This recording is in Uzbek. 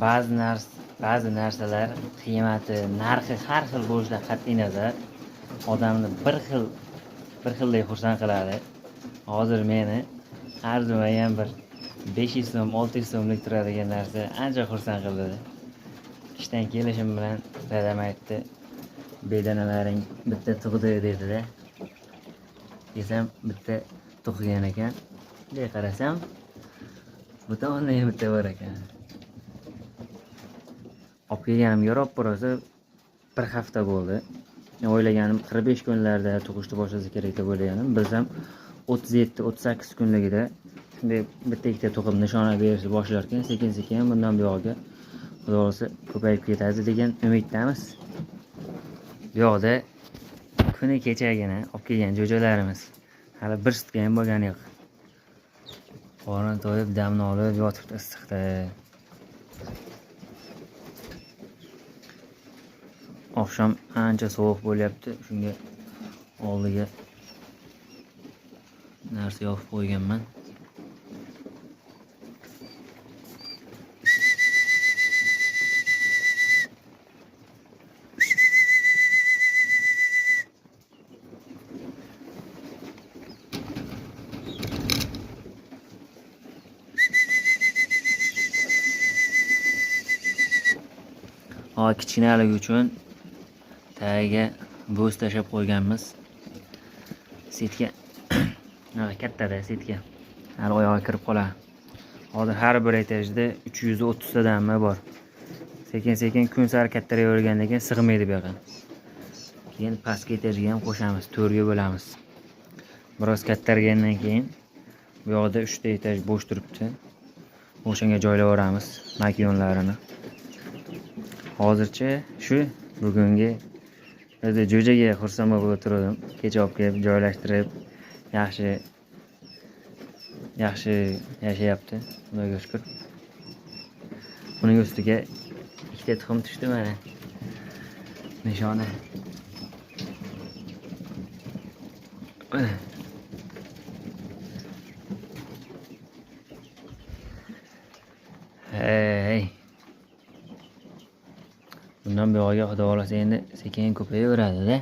ba'zi narsalar qiymati, narxi har xil bo'lishidan qat'iy nazar odamni bir xilday xursand qiladi. Hozir meni arzimagan bir 500 so'm, 600 so'mlik turadigan narsa ancha xursand qildi. Ishdan kelishim bilan dadam aytdi, "Bedanalaring bitta tug'di" dedi-da. Desam, bitta tug'gan ekan. Bunday qarasam, bu tomonda ham bitta bor ekan. Olib kelganimga ro'p rosa bir hafta bo'ldi. O'ylaganim 45 kunlarda tug'ishni boshlasa kerak deb o'ylaganim. Bilsam 37-38 kunligida shunday bitta ikkita tug'ib nishona berishni boshlar ekan. Sekin-sekin bundan buyog'iga xudo xolasa ko'payib ketadi degan umiddamiz. Bu yoqda kuni kechagina olib kelgan jo'jalarimiz hali bir sutga ham bo'lgani yo'q. Qorni to'yib, damni olib yotibdi issiqda. Oqshom ancha sovuq bo'lyapti. Shunga oldiga narsa yopib qo'yganman. Kichkinaligi uchun tagiga bo'z tashab qo'yganmiz. Setka kattada setka. Hali oyog'iga kirib qoladi. Hozir har bir etajda 330 tadanmi bor. Sekin-sekin kun sari kattaravergandan keyin sig'maydi bu yoqqa. Keyin pastki etajga ham qo'shamiz, 4 ga bo'lamiz. Biroz kattargandan keyin bu yoqda 3 ta etaj bo'sh turibdi. O'shanga joylayveramiz makyonlarini. Hozircha shu bugungi o'zi jo'jaga xursand bo'lib o'tirdim. Kecha olib kelib joylashtirib, yaxshi yashayapti. Xudoga shukr. Uning ustiga ikkita tuxum tushdi mana. Nishona. Hey. Bundan buyog'iga xudo xolasa endi sekin ko'payaveradi-da.